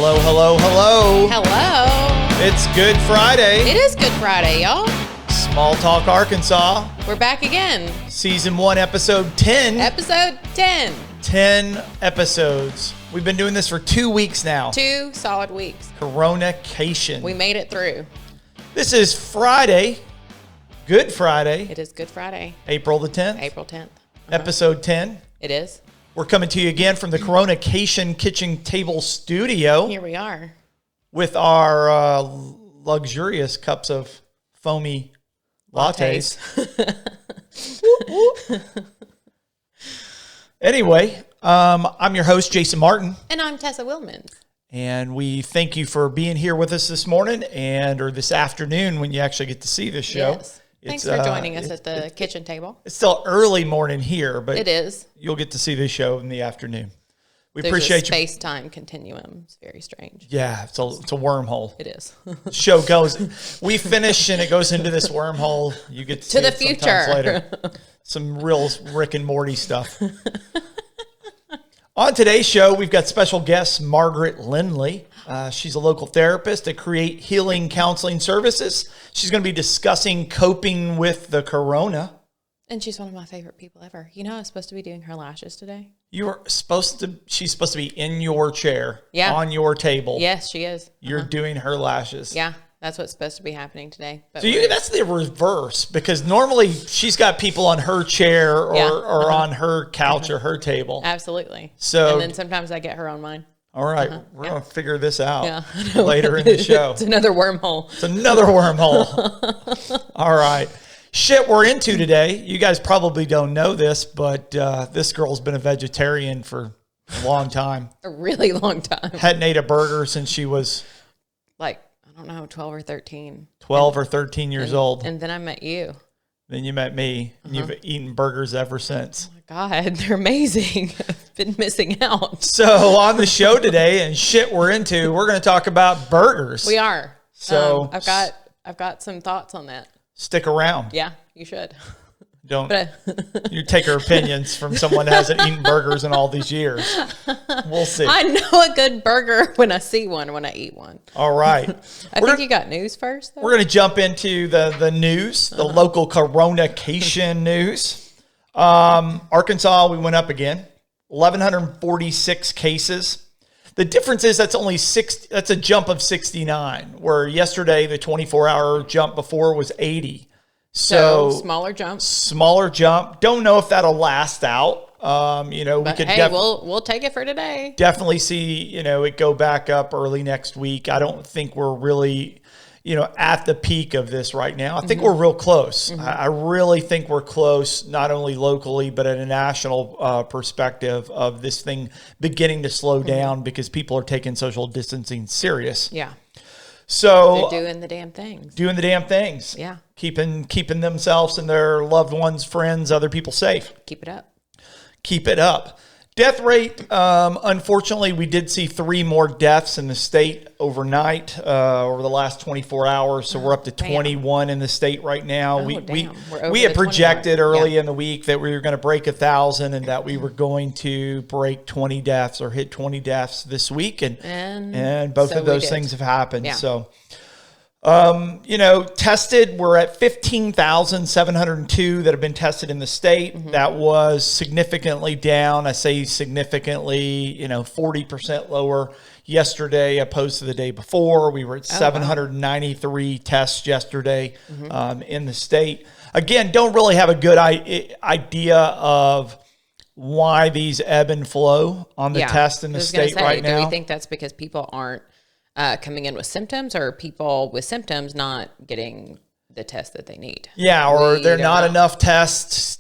Hello, hello, hello. Hello. It's Good Friday. It is Good Friday, y'all. Small Talk, Arkansas. We're back again. Season 1, Episode 10. Episode 10. 10 episodes. We've been doing this for 2 weeks now. 2 solid weeks. Corona-cation. We made it through. This is Friday. Good Friday. It is Good Friday. April the 10th. April 10th. Episode 10. It is. We're coming to you again from the Corona-cation Kitchen Table Studio. Here we are. With our luxurious cups of foamy lattes. Anyway, I'm your host, Jason Martin. And I'm Tessa Wilmans. And we thank you for being here with us this morning or this afternoon when you actually get to see this show. Yes. Thanks for joining us at the kitchen table. It's still early morning here, but it is. You'll get to see this show in the afternoon. There's appreciate a space-time continuum. It's very strange. Yeah, it's a wormhole. It is. The show goes. We finish and it goes into this wormhole. You get to see the it future later. Some real Rick and Morty stuff. On today's show, we've got special guest Margaret Lindley. She's a local therapist at Create Healing Counseling Services. She's going to be discussing coping with the corona. And she's one of my favorite people ever. You know, I was supposed to be doing her lashes today. She's supposed to be in your chair, on your table. Yes, she is. You're doing her lashes. Yeah, that's what's supposed to be happening today. But so that's the reverse, because normally she's got people on her chair or on her couch or her table. Absolutely. So, and then sometimes I get her on mine. All right, we're going to figure this out later in the show. It's another wormhole. It's another wormhole. All right. Shit we're into today. You guys probably don't know this, but this girl's been a vegetarian for a long time. A really long time. Hadn't ate a burger since she was... like, I don't know, 12 or 13. 12 or 13 years old. And then I met you. Then you met me. And you've eaten burgers ever since. Oh my God, they're amazing. I've been missing out. So on the show today, and shit we're into, we're going to talk about burgers. We are. So I've got some thoughts on that. Stick around. Yeah, you should. Don't you take her opinions from someone that hasn't eaten burgers in all these years. We'll see. I know a good burger when I see one, when I eat one. All right. I think you got news first, though. We're going to jump into the news, the local Corona-cation news. Arkansas, we went up again. 1,146 cases. The difference is that's a jump of 69, where yesterday the 24-hour jump before was 80. So smaller jump. Smaller jump. Don't know if that'll last out. We'll take it for today. Definitely see, it go back up early next week. I don't think we're really, at the peak of this right now. I think we're real close. I really think we're close, not only locally, but at a national perspective of this thing beginning to slow down because people are taking social distancing serious. Yeah. So they're doing the damn things. Doing the damn things. Yeah. Keeping themselves and their loved ones, friends, other people safe. Keep it up. Keep it up. Death rate, unfortunately, we did see 3 more deaths in the state overnight over the last 24 hours. So we're up to 21 in the state right now. We had projected early in the week that we were going to break 1,000 and that we were going to break 20 deaths or hit 20 deaths this week. And both of those things have happened. Yeah. So, tested, we're at 15,702 that have been tested in the state. That was significantly down. I say significantly, 40% lower yesterday opposed to the day before. We were at 793 tests yesterday in the state. Again, don't really have a good idea of why these ebb and flow on the test in the state right now. Do we think that's because people aren't coming in with symptoms, or people with symptoms not getting the test that they need? Yeah, or they're not enough tests.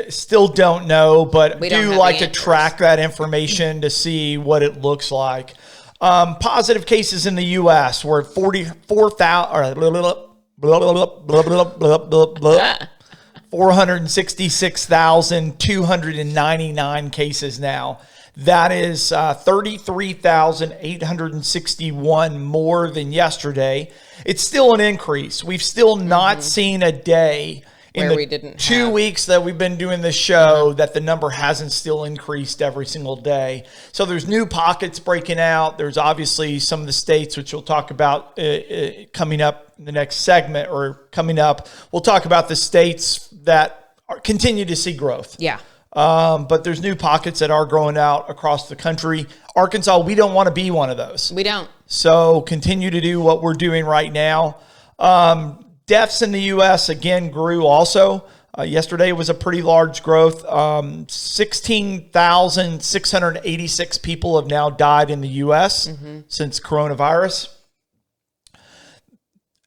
Still don't know, but do like to track that information to see what it looks like. Positive cases in the U.S. were 466,299 cases now. That is 33,861 more than yesterday. It's still an increase. We've still not seen a day in where the we didn't 2 have. weeks that we've been doing this show that the number hasn't still increased every single day. So there's new pockets breaking out. There's obviously some of the states, which we'll talk about coming up in the next segment or coming up. We'll talk about the states that continue to see growth. Yeah. But there's new pockets that are growing out across the country. Arkansas, we don't want to be one of those. We don't. So continue to do what we're doing right now. Deaths in the U.S. again grew also. Yesterday was a pretty large growth. 16,686 people have now died in the U.S. Since coronavirus.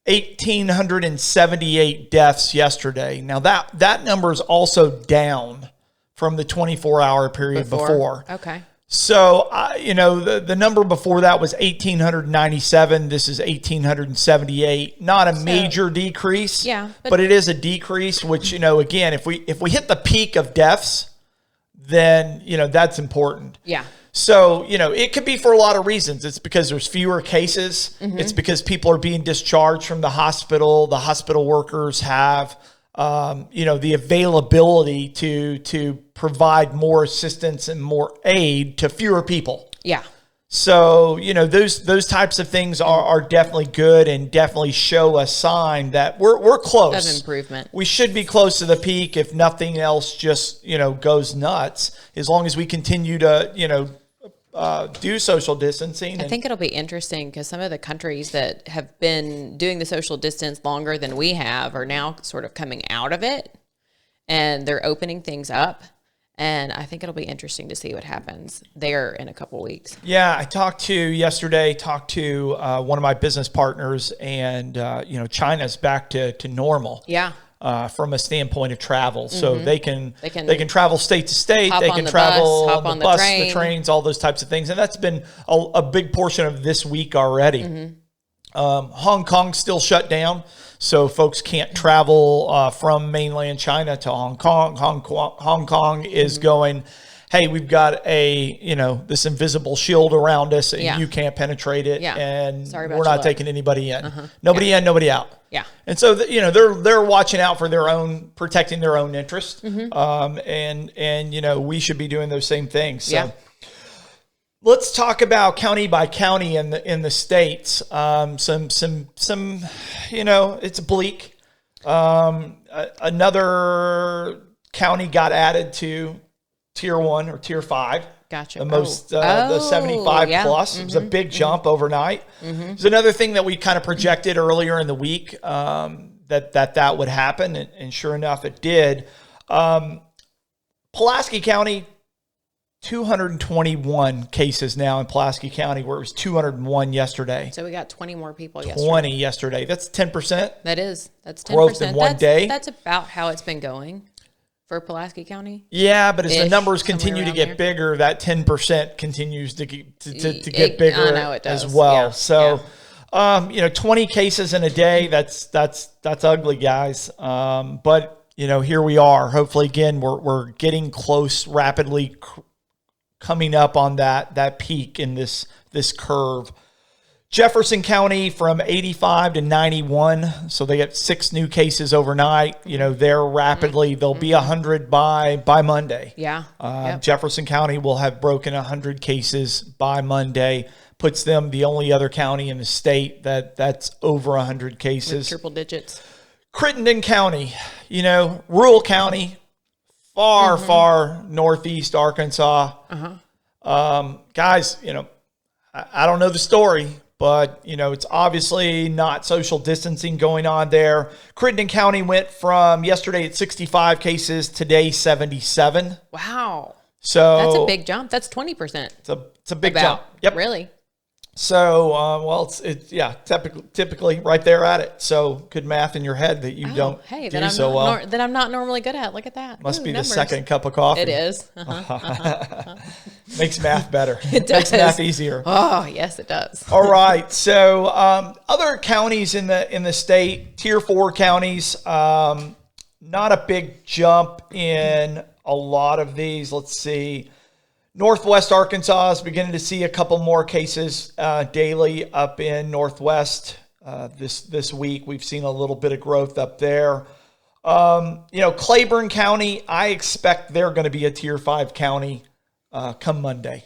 1,878 deaths yesterday. Now that number is also down from the 24-hour period before. Okay. So, the number before that was 1,897. This is 1,878. Not a major decrease. Yeah. But it is a decrease, which, again, if we hit the peak of deaths, then, that's important. Yeah. So, it could be for a lot of reasons. It's because there's fewer cases. It's because people are being discharged from the hospital. The hospital workers have the availability to provide more assistance and more aid to fewer people. Yeah. So, those types of things are definitely good and definitely show a sign that we're close. Of improvement. We should be close to the peak if nothing else just, goes nuts. As long as we continue to, do social distancing. I think it'll be interesting because some of the countries that have been doing the social distance longer than we have are now sort of coming out of it and they're opening things up. And I think it'll be interesting to see what happens there in a couple of weeks. Yeah, I talked to one of my business partners and, China's back to normal. Yeah. From a standpoint of travel. So they can travel state to state. They can travel on the bus, the trains, all those types of things. And that's been a big portion of this week already. Hong Kong still shut down. So folks can't travel from mainland China to Hong Kong. Hong Kong is going, hey, we've got this invisible shield around us and you can't penetrate it. Yeah. And we're not taking anybody in. Nobody in, nobody out. Yeah. And so, they're watching out for protecting their own interest. And we should be doing those same things. So let's talk about county by county in the states. Some it's bleak. Another county got added to Tier 1 or Tier 5. Gotcha. The 75 plus. It was a big jump overnight. There's another thing that we kind of projected earlier in the week that would happen, and sure enough, it did. Pulaski County, 221 cases now in Pulaski County, where it was 201 yesterday. So we got 20 more people yesterday. 20 yesterday. That's 10%. That's 10%. Growth in one day. That's about how it's been going for Pulaski County. Yeah, but as the numbers continue to get bigger, that 10% continues to get bigger I know it does. as well. Yeah. So, 20 cases in a day, that's ugly, guys. But here we are. Hopefully, again, we're getting close, rapidly coming up on that peak in this curve. Jefferson County from 85 to 91. So they get 6 new cases overnight. They're rapidly, they'll be 100 by Monday. Yeah. Jefferson County will have broken 100 cases by Monday. Puts them the only other county in the state that's over 100 cases. With triple digits. Crittenden County, rural county, far northeast Arkansas. Guys, I don't know the story, but, it's obviously not social distancing going on there. Crittenden County went from yesterday at 65 cases, today 77. Wow. So that's a big jump. That's 20%. It's a big jump. Yep. Really? So, it's typically right there at it. So good math in your head that you don't do so well. That I'm not normally good at. Look at that. Must be numbers. The second cup of coffee. It is. Makes math better. It does. Makes math easier. Oh, yes, it does. All right. So other counties in the state, Tier 4 counties, not a big jump in a lot of these. Let's see. Northwest Arkansas is beginning to see a couple more cases daily up in Northwest this week. We've seen a little bit of growth up there. Claiborne County, I expect they're going to be a Tier 5 county come Monday.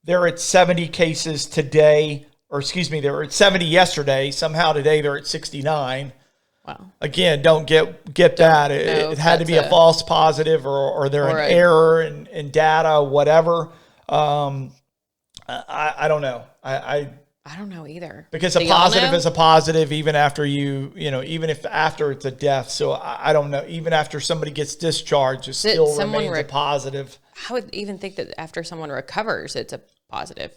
They're at 70 cases today, they were at 70 yesterday. Somehow today they're at 69. Wow. Again, don't get that. It had to be a false positive or they're an error in data, whatever. I don't know. I don't know either. Because a positive is a positive even after even if after it's a death. So I don't know. Even after somebody gets discharged, it still remains a positive. I would even think that after someone recovers, it's a positive.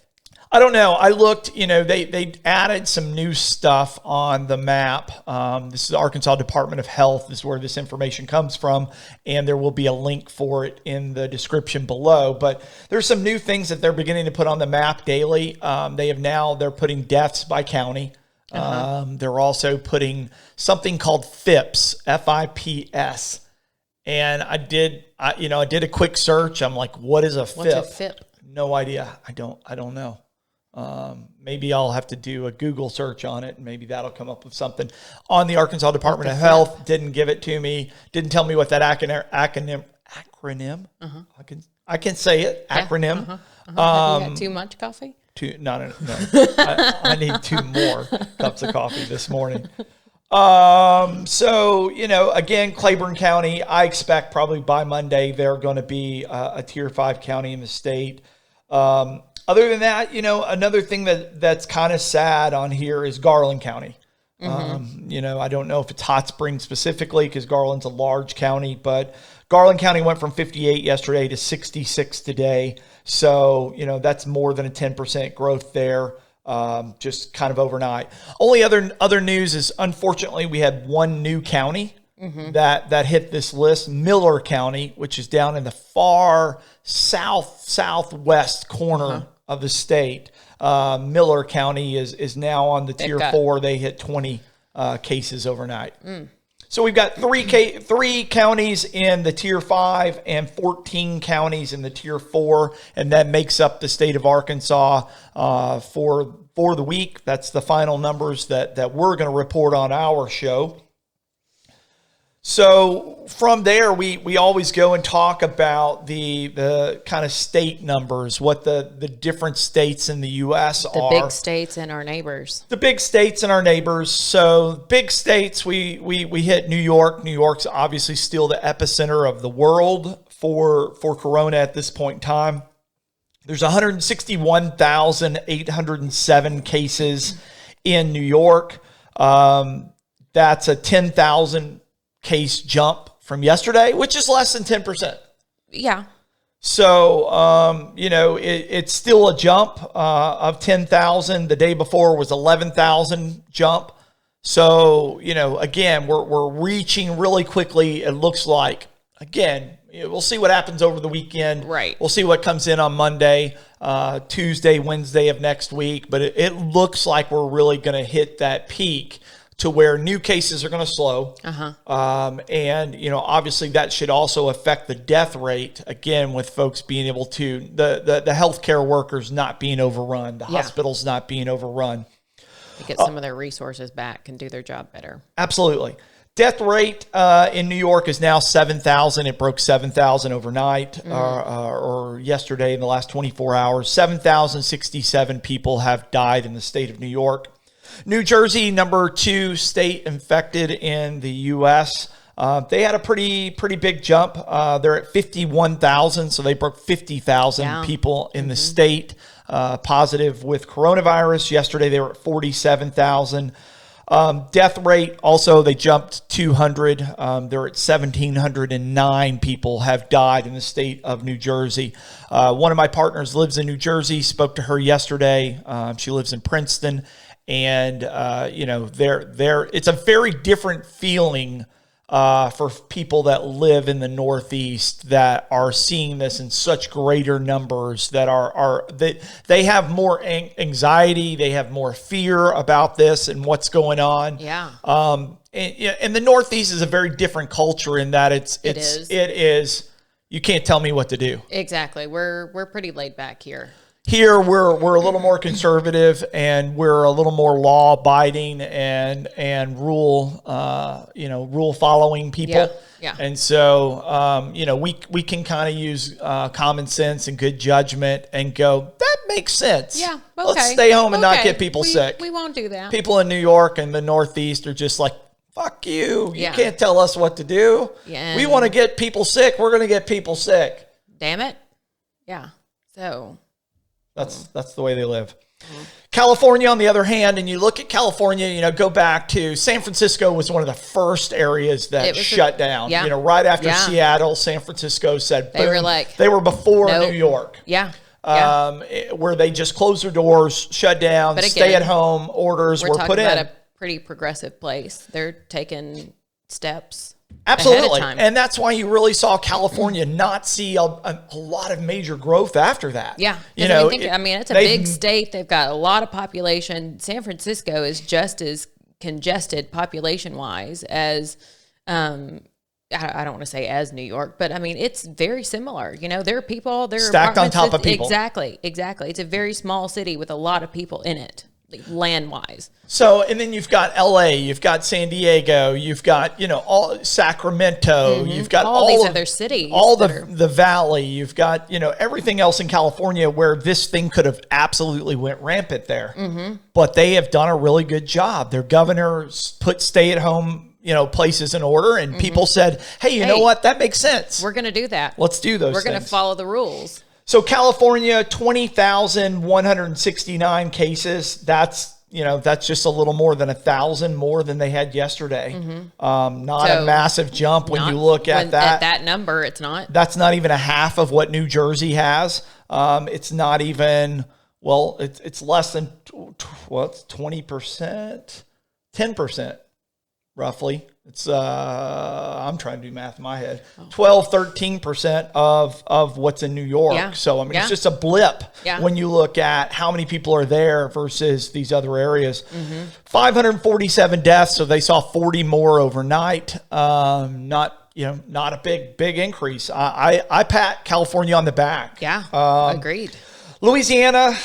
I don't know. I looked, they added some new stuff on the map. This is the Arkansas Department of Health. This is where this information comes from. And there will be a link for it in the description below. But there's some new things that they're beginning to put on the map daily. They're putting deaths by county. They're also putting something called FIPS, F-I-P-S. And I did a quick search. I'm like, what is a FIP? What's a FIP? No idea. I don't know. Maybe I'll have to do a Google search on it, and maybe that'll come up with something. On the Arkansas Department of Health, didn't give it to me, didn't tell me what that acronym. I can say it. Acronym. Have you had too much coffee? No. I need 2 more cups of coffee this morning. Again, Claiborne County, I expect probably by Monday they're going to be a Tier 5 county in the state. Other than that, another thing that's kind of sad on here is Garland County. I don't know if it's Hot Springs specifically because Garland's a large county, but Garland County went from 58 yesterday to 66 today. So, that's more than a 10% growth there, just kind of overnight. Only other news is, unfortunately, we had one new county that hit this list, Miller County, which is down in the far southwest corner of the state. Miller County is now on the Tier 4. They hit 20 cases overnight. So we've got three counties in the Tier 5 and 14 counties in the Tier 4, and that makes up the state of Arkansas for the week. That's the final numbers that we're going to report on our show. So from there, we always go and talk about the kind of state numbers, what the different states in the U.S. are. The big states and our neighbors. The big states and our neighbors. So big states, we hit New York. New York's obviously still the epicenter of the world for Corona at this point in time. There's 161,807 cases in New York. That's a 10,000 case jump from yesterday, which is less than 10%. Yeah. So, it's still a jump of 10,000. The day before was 11,000 jump. So, again, we're reaching really quickly. It looks like, again, we'll see what happens over the weekend. Right. We'll see what comes in on Monday, Tuesday, Wednesday of next week. But it looks like we're really going to hit that peak to where new cases are going to slow. Obviously that should also affect the death rate, again, with folks being able to, the healthcare workers not being overrun, the hospitals not being overrun. To get some of their resources back and do their job better. Absolutely. Death rate in New York is now 7,000. It broke 7,000 overnight or yesterday in the last 24 hours. 7,067 people have died in the state of New York. New Jersey, number 2 state infected in the U.S. They had a pretty big jump. They're at 51,000, so they broke 50,000 people in the state positive with coronavirus. Yesterday, they were at 47,000. Death rate, also, they jumped 200. They're at 1,709 people have died in the state of New Jersey. One of my partners lives in New Jersey, spoke to her yesterday. She lives in Princeton. And, it's a very different feeling for people that live in the Northeast that are seeing this in such greater numbers, that they have more anxiety, they have more fear about this and what's going on. Yeah. And the Northeast is a very different culture in that it is. You can't tell me what to do. Exactly. We're pretty laid back here. Here we're a little more conservative, and we're a little more law abiding and rule following people. Yeah. And so we can kind of use common sense and good judgment and go, that makes sense. Yeah. Okay. Let's stay home and not get people sick. We won't do that. People in New York and the Northeast are just like, fuck you. You can't tell us what to do. Yeah. We want to get people sick. We're going to get people sick. Damn it. Yeah. So that's the way they live. California, on the other hand, and you look at California, go back to San Francisco was one of the first areas that shut down. Yeah. Right after Seattle, San Francisco said, boom. They were before New York. Yeah. Where they just closed their doors, shut down, but again, stay-at-home orders were put in. We're talking about a pretty progressive place. They're taking steps. Absolutely. And that's why you really saw California not see a lot of major growth after that. Yeah. It's a big state. They've got a lot of population. San Francisco is just as congested population-wise as, I don't want to say as New York, but it's very similar. There are people, there are stacked on top of people. Exactly. It's a very small city with a lot of people in it. Land-wise. So, and then you've got LA, you've got San Diego, you've got, all Sacramento, you've got all these other cities, all the valley, you've got, everything else in California where this thing could have absolutely went rampant there. But they have done a really good job. Their governors put stay-at-home, places in order, and people said, hey, you know what? That makes sense. We're going to do that. Let's do those things. We're going to follow the rules. So California, 20,169 cases. That's just a little more than 1,000 more than they had yesterday. Not a massive jump when you look at that. At that number, it's not. That's not even a half of what New Jersey has. It's not even, it's less than, it's 20%, 10%. Roughly. It's I'm trying to do math in my head. 13% of what's in New York. Yeah. So it's just a blip when you look at how many people are there versus these other areas. 547 deaths, so they saw 40 more overnight. Not a big increase. I pat California on the back. Yeah. Agreed. Louisiana,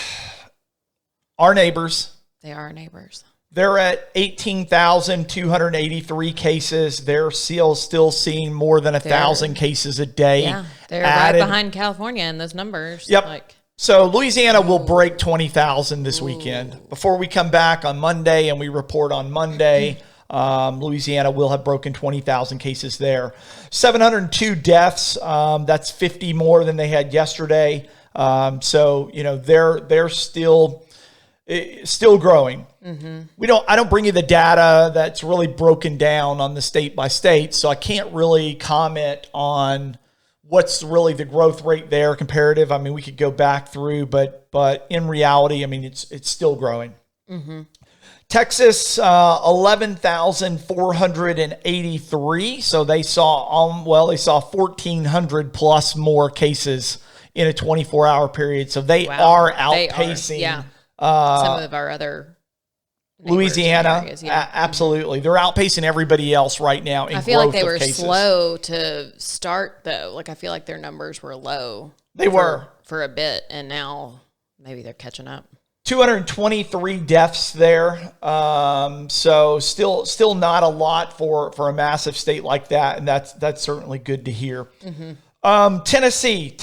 our neighbors. They are our neighbors. They're at 18,283 cases. They're still seeing more than 1,000 cases a day. Yeah, they're right behind California in those numbers. Yep. So Louisiana will break 20,000 this weekend. Before we come back on Monday and we report on Monday, Louisiana will have broken 20,000 cases there. 702 deaths. That's 50 more than they had yesterday. So they're still growing. I don't bring you the data that's really broken down on the state by state, so I can't really comment on what's really the growth rate there comparative. We could go back through, but in reality, it's still growing. Texas, 11,483. So they saw 1,400 plus more cases in a 24-hour period. So they are outpacing. Some of our other Louisiana, areas, absolutely. They're outpacing everybody else right now in growth of cases. I feel like they were slow to start, though. I feel like their numbers were low. They were. For a bit, and now maybe they're catching up. 223 deaths there. So still not a lot for a massive state like that, and that's certainly good to hear. Tennessee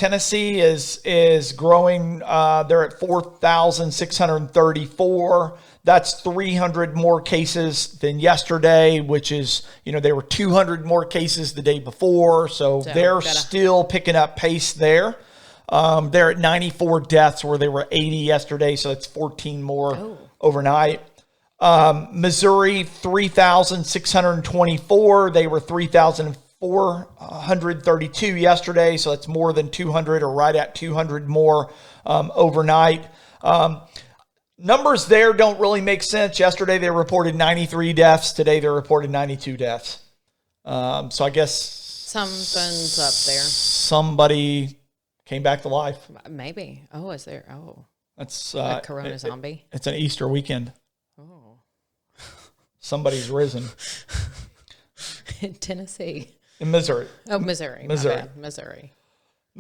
is growing. They're at 4,634. That's 300 more cases than yesterday, which is, they were 200 more cases the day before. So they're still picking up pace there. They're at 94 deaths where they were 80 yesterday. So that's 14 more overnight. Missouri, 3,624. They were 3,432 yesterday. So that's more than 200 or right at 200 more overnight. Numbers there don't really make sense. Yesterday they reported 93 deaths. Today they reported 92 deaths. So I guess something's up there. Somebody came back to life. Maybe. Oh, is there? Oh, that's a Corona zombie. It's an Easter weekend. Oh, somebody's risen in Tennessee. In Missouri. Oh, Missouri. Missouri. Missouri.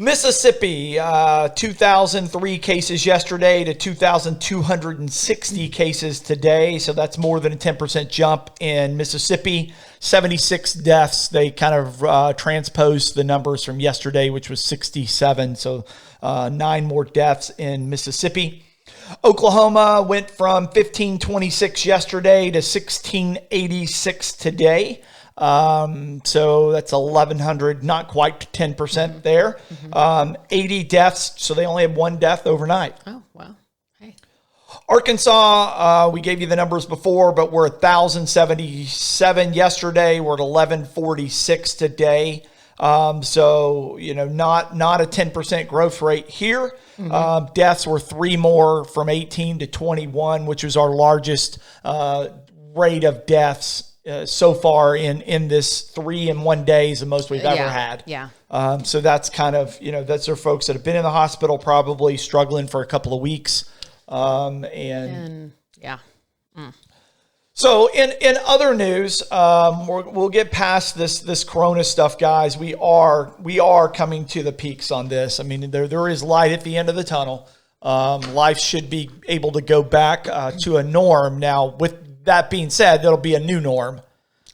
Mississippi, 2,003 cases yesterday to 2,260 cases today. So that's more than a 10% jump in Mississippi. 76 deaths. They kind of transposed the numbers from yesterday, which was 67. So 9 more deaths in Mississippi. Oklahoma went from 1,526 yesterday to 1,686 today. So that's 1,100, not quite 10% there. 80 deaths, so they only had 1 death overnight. Oh, wow. Hey. Arkansas, we gave you the numbers before, but we're 1,077 yesterday. We're at 1,146 today. So, not a 10% growth rate here. Deaths were 3 more from 18 to 21, which was our largest rate of deaths so far in this 3 in 1 day is the most we've ever had. Yeah. So that's kind of, that's our folks that have been in the hospital, probably struggling for a couple of weeks. Yeah. So in other news, we'll get past this Corona stuff, guys. We are coming to the peaks on this. I mean, there is light at the end of the tunnel. Life should be able to go back to a norm. Now, with that being said, there'll be a new norm.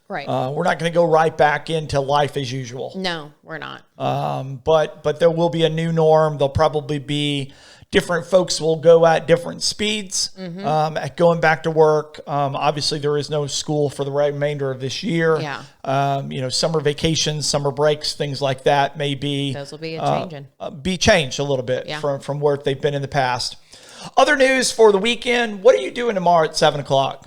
Right. We're not going to go right back into life as usual. No, we're not. But there will be a new norm. There'll probably be different folks will go at different speeds at going back to work. Obviously, there is no school for the remainder of this year. Yeah. Summer vacations, summer breaks, things like that may be Those will be be changed a little bit Yeah. from where they've been in the past. Other news for the weekend. What are you doing tomorrow at 7:00?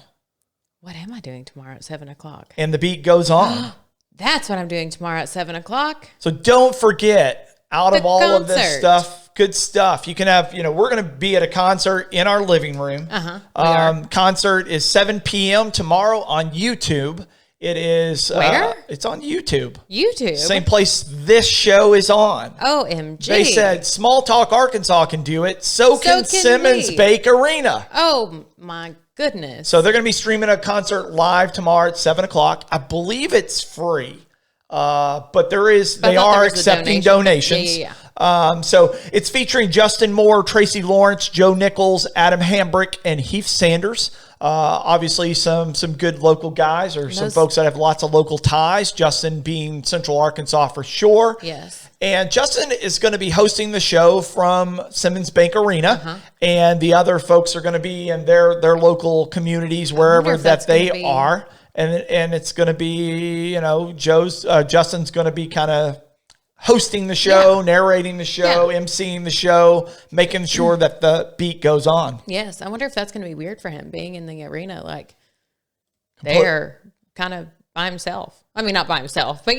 What am I doing tomorrow at 7:00? And the beat goes on. That's what I'm doing tomorrow at 7:00. So don't forget, out of all of this concert. stuff, good stuff. You can have, we're going to be at a concert in our living room. Concert is 7 p.m. tomorrow on YouTube. It is Where? It's on YouTube. YouTube. Same place this show is on. OMG. They said Small Talk Arkansas can do it. So can Simmons we. Bake Arena. Oh my goodness. So they're going to be streaming a concert live tomorrow at 7:00. I believe it's free. But they are accepting donations. Yeah. So it's featuring Justin Moore, Tracy Lawrence, Joe Nichols, Adam Hambrick, and Heath Sanders. Obviously some good local guys or some folks that have lots of local ties. Justin being Central Arkansas for sure. Yes. And Justin is going to be hosting the show from Simmons Bank Arena, and the other folks are going to be in their local communities wherever that they are. And it's going to be, Justin's going to be kind of hosting the show, narrating the show, emceeing the show, making sure that the beat goes on. Yes. I wonder if that's going to be weird for him being in the arena. Like they're kind of by himself. I mean, not by himself, but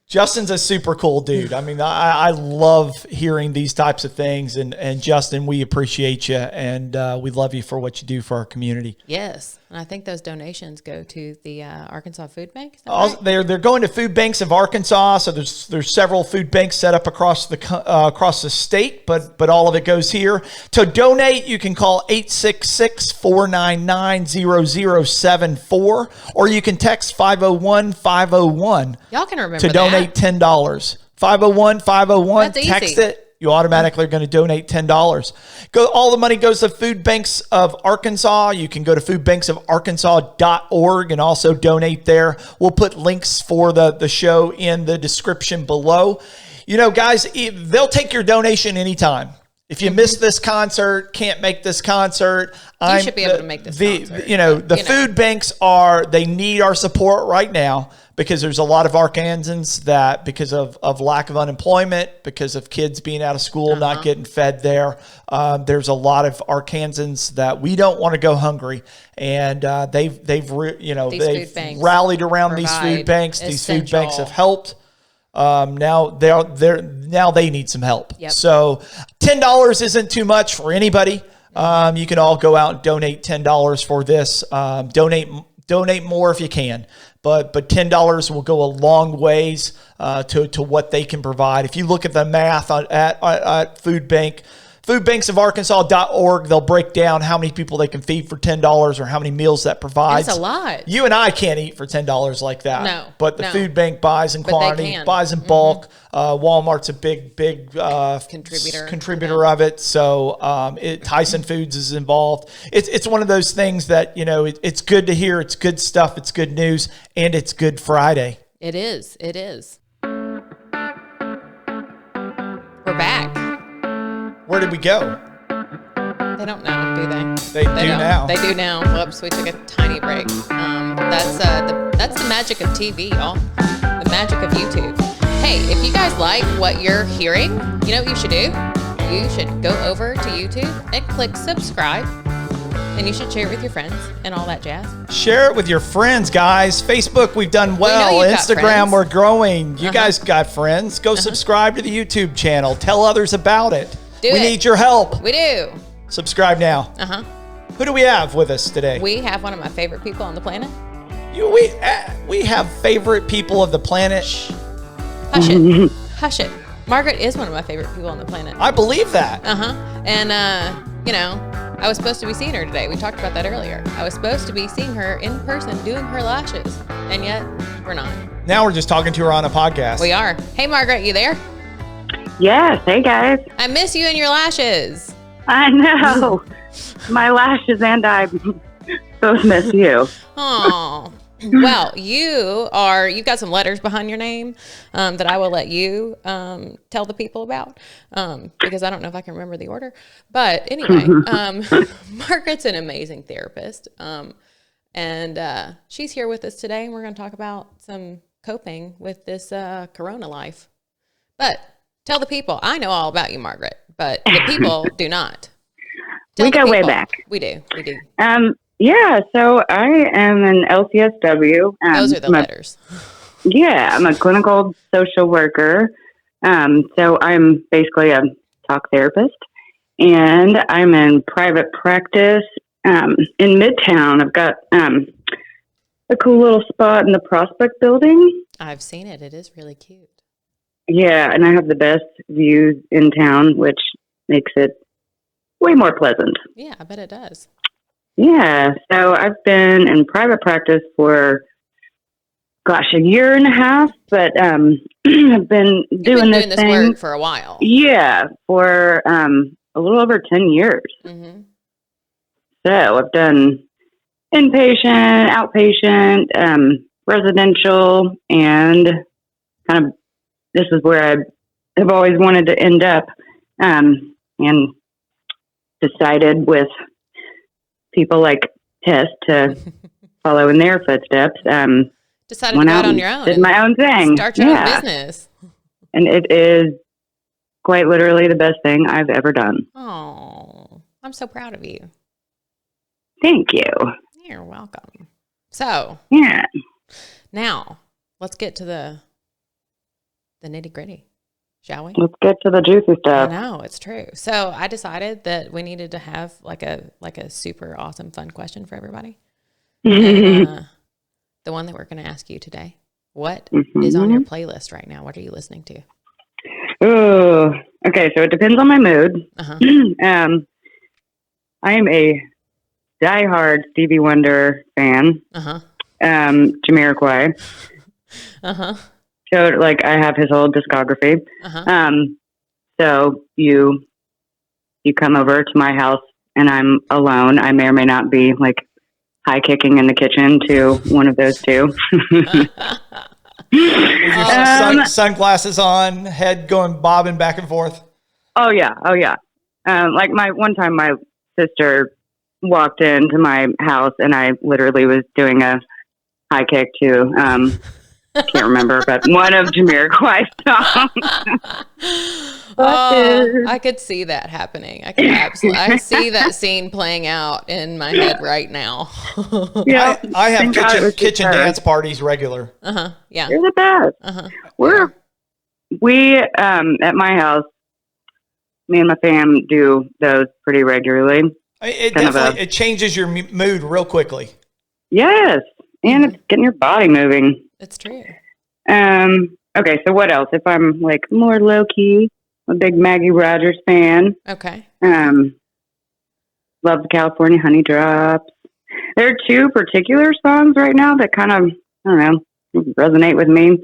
Justin's a super cool dude. I mean, I love hearing these types of things. And Justin, we appreciate you. And we love you for what you do for our community. Yes. And I think those donations go to the Arkansas Food Bank. Is that right? They're going to food banks of Arkansas. So there's several food banks set up across the state, but all of it goes here. To donate, you can call 866-499-0074, or you can text 501-501. Y'all can remember to donate $10. 501-501. That's text easy. it. You automatically are going to donate $10. All the money goes to Food Banks of Arkansas. You can go to foodbanksofarkansas.org and also donate there. We'll put links for the show in the description below. Guys, they'll take your donation anytime. If you miss this concert, can't make this concert, you should be able to make this concert. The food banks they need our support right now, because there's a lot of Arkansans that, because of lack of unemployment, because of kids being out of school, not getting fed there, there's a lot of Arkansans that we don't want to go hungry, and they've rallied around these food banks. These food banks have helped. Now they need some help. Yep. So $10 isn't too much for anybody. You can all go out and donate $10 for this. Donate more if you can, but $10 will go a long ways to what they can provide. If you look at the math at Food Bank, foodbanksofarkansas.org. They'll break down how many people they can feed for $10 or how many meals that provides. That's a lot. You and I can't eat for $10 like that. No. But the food bank buys in But quantity, buys in bulk. Walmart's a big contributor of it. So Tyson Foods is involved. It's one of those things that, you know, it's good to hear. It's good stuff. It's good news. And it's Good Friday. It is. It is. We're back. Where did we go? They don't know, do they? They do now. They do now. Whoops, we took a tiny break. That's the magic of TV, y'all. The magic of YouTube. Hey, if you guys like what you're hearing, you know what you should do? You should go over to YouTube and click subscribe. And you should share it with your friends and all that jazz. Share it with your friends, guys. Facebook, we've done well. Instagram, we're growing. You guys got friends. Go subscribe to the YouTube channel. Tell others about it. We need your help. We do. Subscribe now. Who do we have with us today? We have one of my favorite people on the planet. We have favorite people of the planet. Shh. Hush it. Hush it. Margaret is one of my favorite people on the planet. I believe that. And, you know, I was supposed to be seeing her today. We talked about that earlier. I was supposed to be seeing her in person doing her lashes, and yet we're not. Now we're just talking to her on a podcast. We are. Hey, Margaret, you there? Yes. Hey, guys. I miss you and your lashes. I know. My lashes and I both miss you. Oh. Well, you've got some letters behind your name that I will let you tell the people about because I don't know if I can remember the order. But anyway, Margaret's an amazing therapist. And she's here with us today, and we're going to talk about some coping with this Corona life. But tell the people. I know all about you, Margaret, but the people do not. We go way back. We do. Yeah, so I am an LCSW. Those are the letters. Yeah, I'm a clinical social worker. So I'm basically a talk therapist, and I'm in private practice in Midtown. I've got a cool little spot in the Prospect Building. I've seen it. It is really cute. Yeah, and I have the best views in town, which makes it way more pleasant. Yeah, I bet it does. Yeah, so I've been in private practice for, a year and a half, but I've been doing this work for a while. Yeah, for a little over 10 years. Mm-hmm. So I've done inpatient, outpatient, residential, and kind of this is where I have always wanted to end up, and decided with people like Tess to follow in their footsteps. Decided to go out on your own. Did my own thing. Start your own business. And it is quite literally the best thing I've ever done. Oh, I'm so proud of you. Thank you. You're welcome. So, yeah. Now, let's get to the nitty gritty, shall we? Let's get to the juicy stuff. I know, it's true. So I decided that we needed to have like a super awesome fun question for everybody. And, the one that we're going to ask you today. What is on your playlist right now? What are you listening to? Oh, okay. So it depends on my mood. I am a diehard Stevie Wonder fan. Jamiroquai. So like I have his whole discography. So you come over to my house and I'm alone. I may or may not be like high kicking in the kitchen to one of those two. Sunglasses on, head going bobbing back and forth. Oh yeah. Like one time my sister walked into my house and I literally was doing a high kick to can't remember, but one of Jamiroquai's songs. I could see that happening. I see that scene playing out in my head right now. Yeah, I have kitchen dance parties regular. Yeah, you're the best. We at my house, me and my fam do those pretty regularly. It changes your mood real quickly. Yes, and it's getting your body moving. It's true. Okay, so what else? If I'm like more low key, a big Maggie Rogers fan. Okay. Love the California Honey Drops. There are two particular songs right now that kind of, I don't know, resonate with me.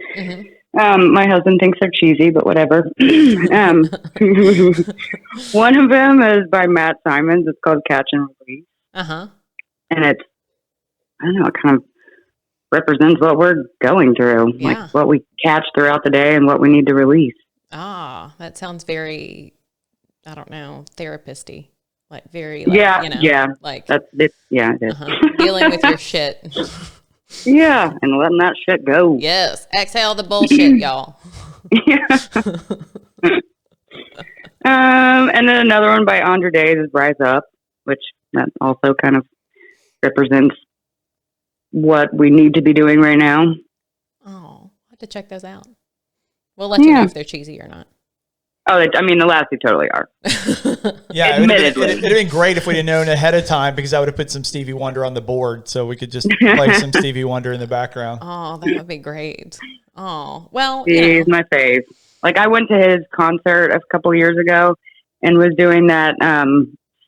My husband thinks they're cheesy, but whatever. One of them is by Matt Simmons. It's called Catch and Release. And it's, I don't know, it kind of represents what we're going through, like what we catch throughout the day and what we need to release. Ah, that sounds very, I don't know, therapist-y. Like very, like, like that's it. Yeah, it is. Dealing with your shit. Yeah, and letting that shit go. Yes, exhale the bullshit, y'all. And then another one by Andre Days is Rise Up, which that also kind of represents what we need to be doing right now. Oh, I'll have to check those out. We'll let you know if they're cheesy or not. Oh, I mean, the last two totally are. Yeah, it'd have been great if we'd have known ahead of time, because I would have put some Stevie Wonder on the board so we could just play some Stevie Wonder in the background. Oh, that would be great. Oh, well, he's my fave. Like, I went to his concert a couple years ago and was doing that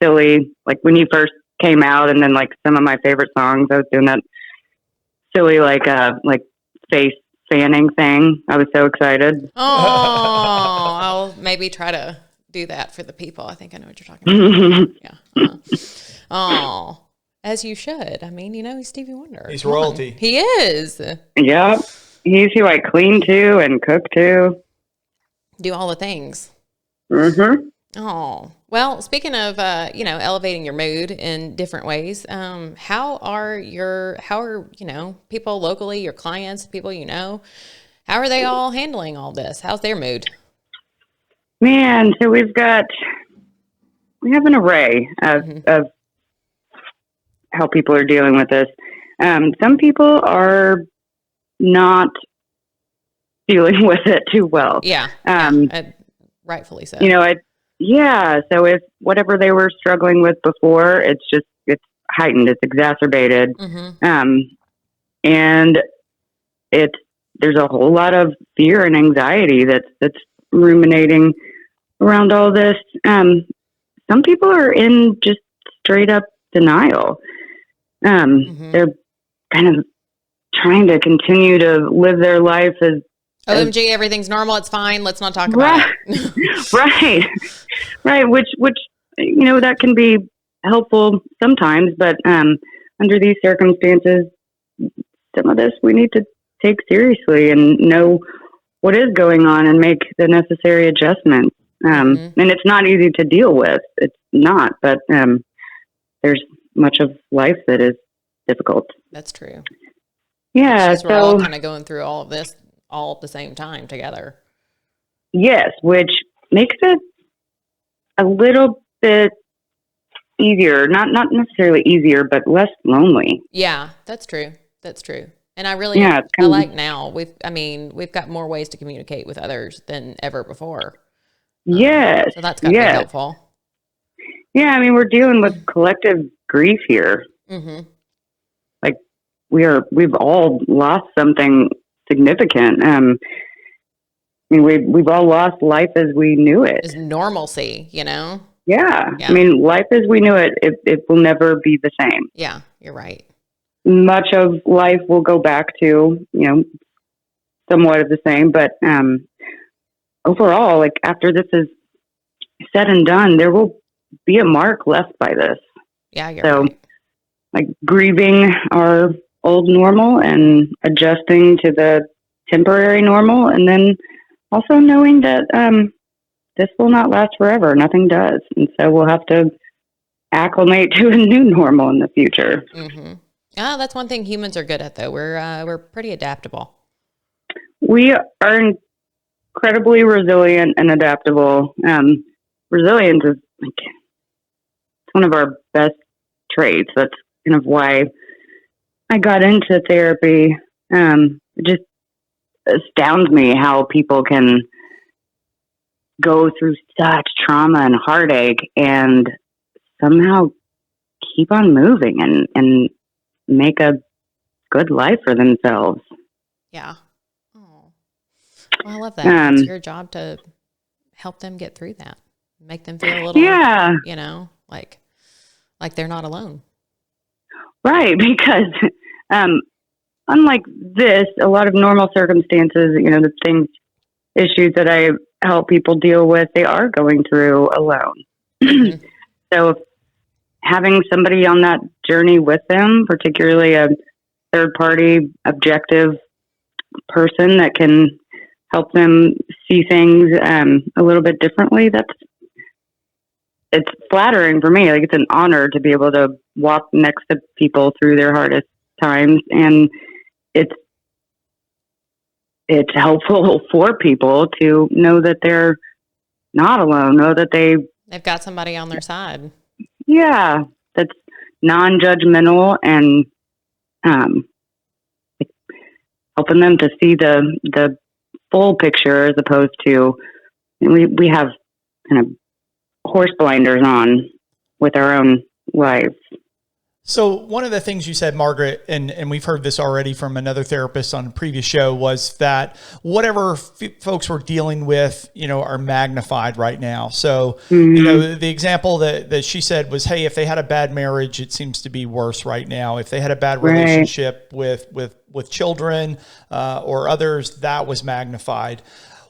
silly, like when he first came out, and then like some of my favorite songs, I was doing that silly like face fanning thing. I was so excited. Oh, I'll maybe try to do that for the people. I think I know what you're talking about. Oh, as you should. I mean, he's Stevie Wonder. He's royalty. He is. Yeah. He's who I clean to and cook to. Do all the things. Oh, well, speaking of, elevating your mood in different ways, how are people locally, your clients, people how are they all handling all this? How's their mood? Man, so we have an array of how people are dealing with this. Some people are not dealing with it too well. Yeah. Rightfully so. So if whatever they were struggling with before, it's heightened, it's exacerbated. And there's a whole lot of fear and anxiety that's ruminating around all this. Some people are in just straight up denial. They're kind of trying to continue to live their life as OMG, everything's normal. It's fine. Let's not talk about it. Right. Which, that can be helpful sometimes, but, under these circumstances, some of this we need to take seriously and know what is going on and make the necessary adjustments. And it's not easy to deal with. It's not, but, there's much of life that is difficult. That's true. Yeah. We're all kind of going through all of this all at the same time together. Yes, which makes it a little bit easier, not necessarily easier, but less lonely. Yeah, that's true. And I really, I like now we've got more ways to communicate with others than ever before. Yes. So that's got to be helpful. Yeah. I mean, we're dealing with collective grief here. Like we've all lost something significant. We've all lost life as we knew it. It's normalcy, Yeah. I mean, life as we knew it will never be the same. Yeah, you're right. Much of life will go back to, somewhat of the same, but overall, like after this is said and done, there will be a mark left by this. Yeah, you're right. Like grieving our old normal and adjusting to the temporary normal, and then also knowing that this will not last forever. Nothing does, and so we'll have to acclimate to a new normal in the future. That's one thing humans are good at, though. We're pretty adaptable. We are incredibly resilient and adaptable. Resilience is one of our best traits. That's kind of why I got into therapy. It just astounds me how people can go through such trauma and heartache and somehow keep on moving and make a good life for themselves. Yeah. Oh, well, I love that. It's your job to help them get through that. Make them feel a little, you know, like they're not alone. Right. Because, unlike this, a lot of normal circumstances, you know, issues that I help people deal with, they are going through alone. Mm-hmm. So having somebody on that journey with them, particularly a third party objective person that can help them see things a little bit differently, it's flattering for me. Like, it's an honor to be able to walk next to people through their hardest times, and it's helpful for people to know that they're not alone, know that they've got somebody on their side. Yeah, that's non-judgmental and helping them to see the full picture, as opposed to, we have kind of horse blinders on with our own lives. So one of the things you said, Margaret, and we've heard this already from another therapist on a previous show, was that whatever folks were dealing with, you know, are magnified right now. So, you know, the example that she said was, hey, if they had a bad marriage, it seems to be worse right now. If they had a bad relationship with children or others, that was magnified.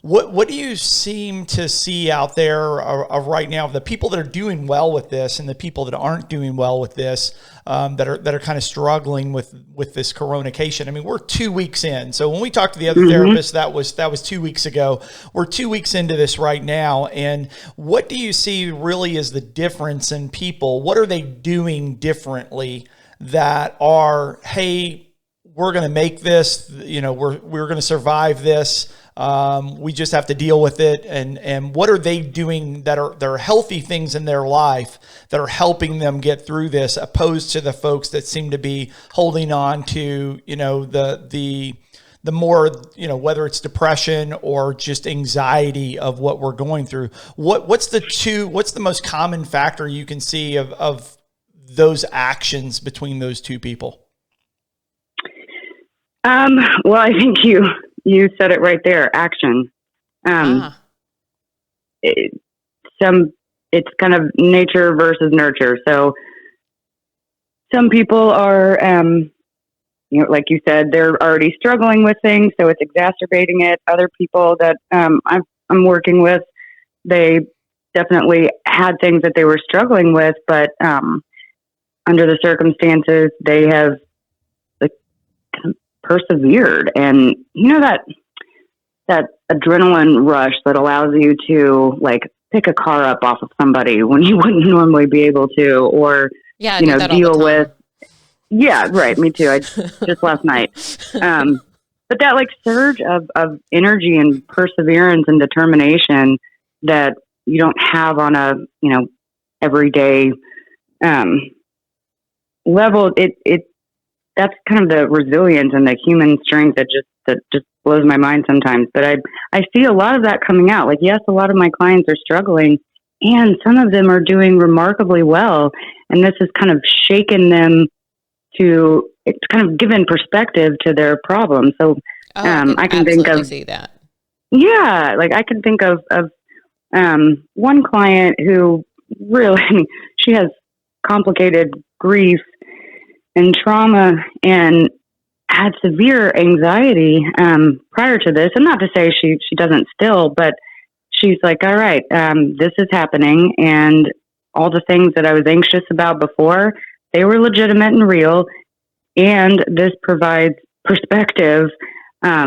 What do you seem to see out there right now, the people that are doing well with this and the people that aren't doing well with this, that are kind of struggling with this coronation? I mean, we're 2 weeks in. So when we talked to the other therapist, that was 2 weeks ago. We're 2 weeks into this right now. And what do you see really is the difference in people? What are they doing differently that are, hey, we're going to make this, you know, we're going to survive this. We just have to deal with it. And what are they doing that are healthy things in their life that are helping them get through this, opposed to the folks that seem to be holding on to, you know, the more, you know, whether it's depression or just anxiety of what we're going through. What's the most common factor you can see of those actions between those two people? Well, I think you said it right there. Action. It's kind of nature versus nurture. So some people are, you know, like you said, they're already struggling with things, so it's exacerbating it. Other people that I'm working with, they definitely had things that they were struggling with, but under the circumstances, they have persevered. And you know, that adrenaline rush that allows you to, like, pick a car up off of somebody when you wouldn't normally be able to, or you know, deal with. Yeah, right. Me too. I just last night. But that, like, surge of energy and perseverance and determination that you don't have on a, you know, everyday level. That's kind of the resilience and the human strength that just blows my mind sometimes. But I see a lot of that coming out. Like, yes, a lot of my clients are struggling, and some of them are doing remarkably well. And this has kind of shaken them to, it's kind of given perspective to their problems. So I can think of, see that. Yeah, like I can think of one client who really, she has complicated grief and trauma and had severe anxiety prior to this. And not to say she doesn't still, but she's like, all right, this is happening. And all the things that I was anxious about before, they were legitimate and real. And this provides perspective. I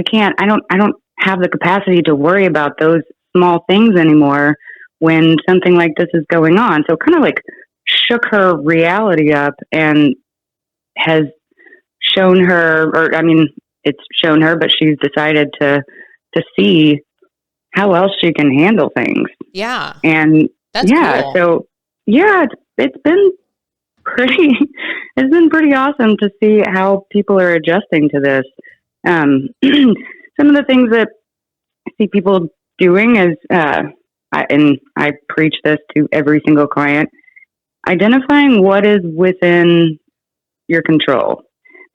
don't have the capacity to worry about those small things anymore when something like this is going on. So kind of like shook her reality up and has shown her, or I mean, it's shown her, but she's decided to see how else she can handle things. Yeah. And that's cool. So yeah, it's been pretty awesome to see how people are adjusting to this. Some of the things that I see people doing is, I preach this to every single client, identifying what is within your control.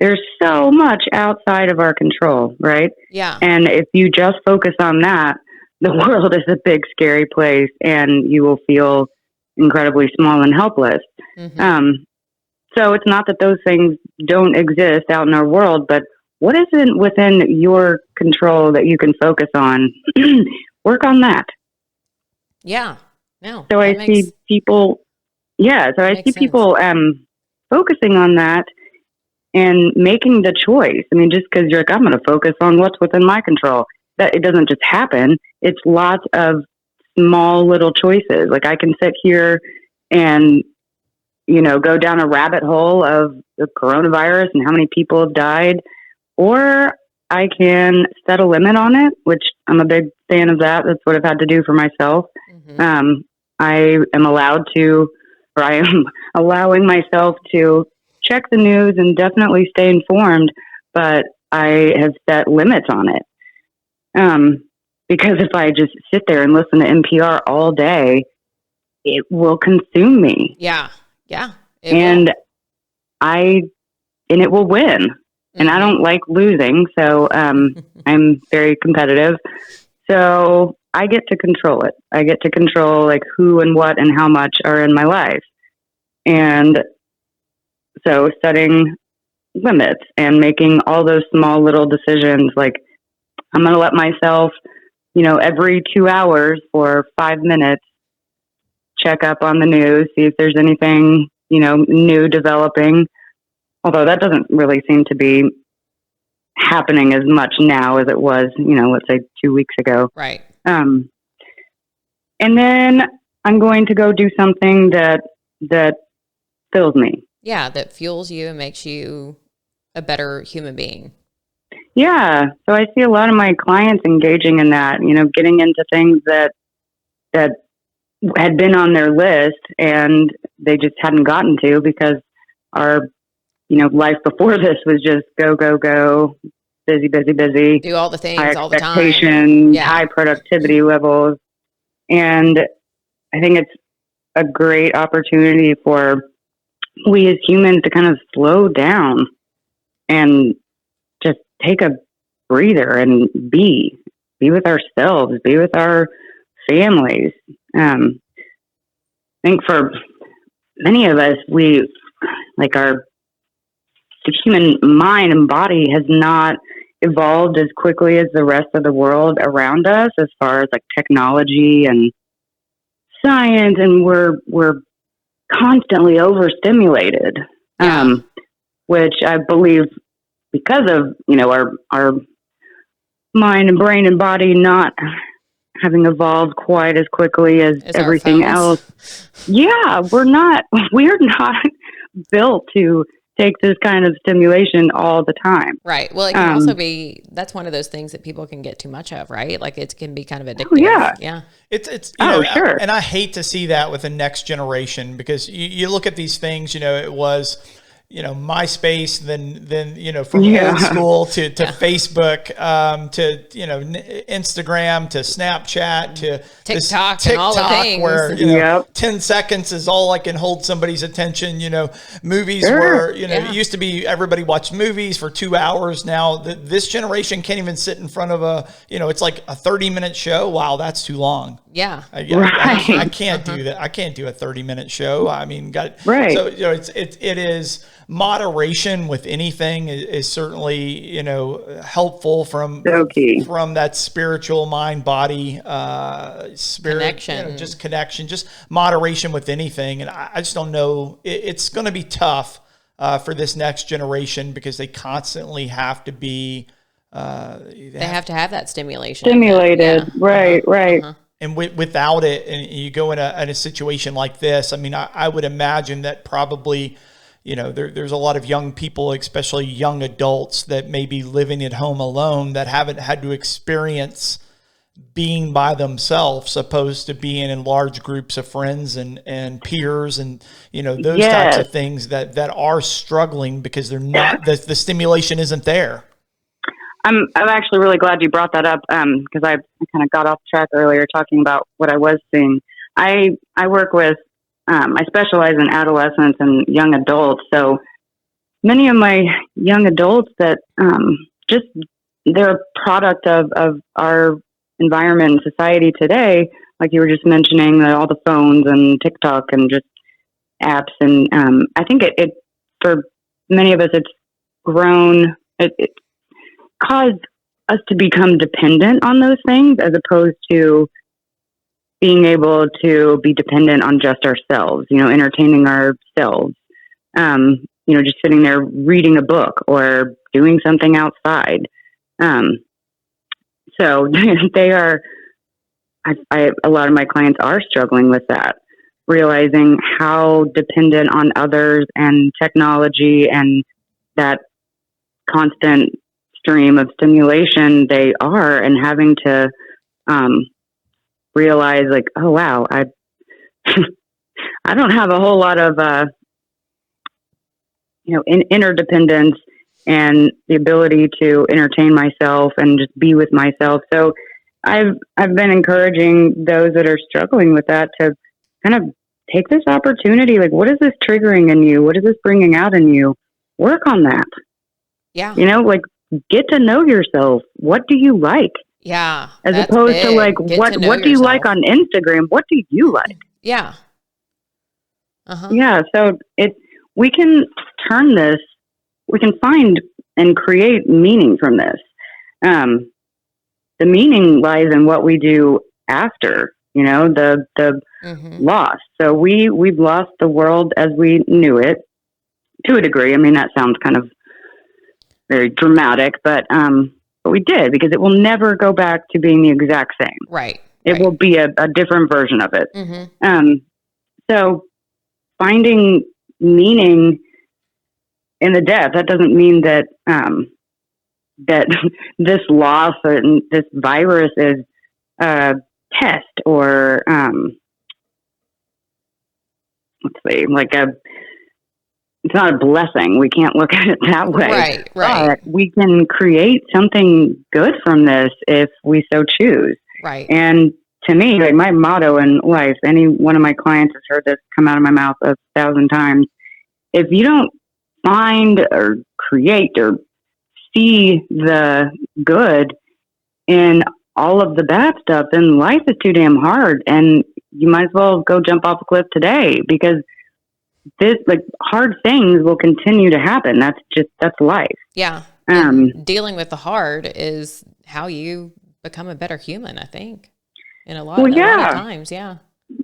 There's so much outside of our control, right? Yeah. And if you just focus on that, the world is a big, scary place, and you will feel incredibly small and helpless. So it's not that those things don't exist out in our world, but what isn't within your control that you can focus on? Work on that. Yeah. No. So I see people, focusing on that and making the choice. I mean, just because you're like, I'm going to focus on what's within my control, that it doesn't just happen. It's lots of small little choices. Like I can sit here and, go down a rabbit hole of the coronavirus and how many people have died, or I can set a limit on it, which I'm a big fan of that. That's what I've had to do for myself. I am allowing myself to check the news and definitely stay informed, but I have set limits on it. Because if I just sit there and listen to NPR all day, it will consume me. Yeah. It will win. And I don't like losing, so I'm very competitive. So I get to control it. I get to control like who and what and how much are in my life. And so setting limits and making all those small little decisions, like I'm going to let myself, every 2 hours for 5 minutes, check up on the news, see if there's anything, new developing. Although that doesn't really seem to be happening as much now as it was, let's say 2 weeks ago. Right. And then I'm going to go do something that fills me. Yeah, that fuels you and makes you a better human being. Yeah. So I see a lot of my clients engaging in that, getting into things that had been on their list and they just hadn't gotten to because our, life before this was just go, go, go, busy, busy, busy. Do all the things high all the time. Expectations, high productivity levels. And I think it's a great opportunity for we as humans to kind of slow down and just take a breather and be with ourselves, be with our families. I think for many of us, the human mind and body has not evolved as quickly as the rest of the world around us as far as like technology and science, and we're constantly overstimulated, which I believe because of our mind and brain and body not having evolved quite as quickly as everything else. Yeah, we're not built to take this kind of stimulation all the time. Right. Well, it can also be, that's one of those things that people can get too much of, right? Like it can be kind of addictive. Yeah. It's sure. And I hate to see that with the next generation because you look at these things, it was, MySpace, then from old school to Facebook, to, Instagram, to Snapchat, to TikTok and all the things. Where, 10 seconds is all I can hold somebody's attention. Movies were, it used to be everybody watched movies for 2 hours. Now this generation can't even sit in front of it's like a 30-minute show. Wow, that's too long. Yeah. I can't do that. I can't do a 30-minute show. I mean, right. So, it is moderation with anything is certainly, helpful from that spiritual mind body, spirit connection, just connection, just moderation with anything. And I just don't know. It's going to be tough for this next generation because they constantly have to be, they have to have that stimulated. Right. And without it, and you go in a situation like this, I mean, I would imagine that probably, there's a lot of young people, especially young adults, that may be living at home alone that haven't had to experience being by themselves, opposed to being in large groups of friends and peers and, those types of things that are struggling because they're not, the stimulation isn't there. I'm actually really glad you brought that up because I kind of got off track earlier talking about what I was seeing. I work with, I specialize in adolescents and young adults. So many of my young adults that they're a product of our environment and society today, like you were just mentioning, all the phones and TikTok and just apps. And I think it for many of us, it's grown, it caused us to become dependent on those things as opposed to being able to be dependent on just ourselves, entertaining ourselves, just sitting there reading a book or doing something outside. So they are, a lot of my clients are struggling with that, realizing how dependent on others and technology and that constant stream of stimulation they are, and having to realize like, oh wow, I I don't have a whole lot of interdependence and the ability to entertain myself and just be with myself. So I've been encouraging those that are struggling with that to kind of take this opportunity. Like, what is this triggering in you? What is this bringing out in you? Work on that. Yeah. Like, get to know yourself. What do you like? Yeah. As opposed to like, what do you like on Instagram? What do you like? Yeah. Uh-huh. Yeah. So we can turn this, we can find and create meaning from this. The meaning lies in what we do after, the loss. So we've lost the world as we knew it to a degree. I mean, that sounds kind of very dramatic, but we did, because it will never go back to being the exact same. Right. It will be a different version of it. Mm-hmm. So finding meaning in the death, that doesn't mean that that this loss and this virus is a test or it's not a blessing. We can't look at it that way. Right. But we can create something good from this if we so choose. Right. And to me, like, my motto in life, any one of my clients has heard this come out of my mouth 1,000 times. If you don't find or create or see the good in all of the bad stuff, then life is too damn hard, and you might as well go jump off a cliff today, because hard things will continue to happen. That's life. Yeah. Dealing with the hard is how you become a better human, I think. In a lot of times, yeah.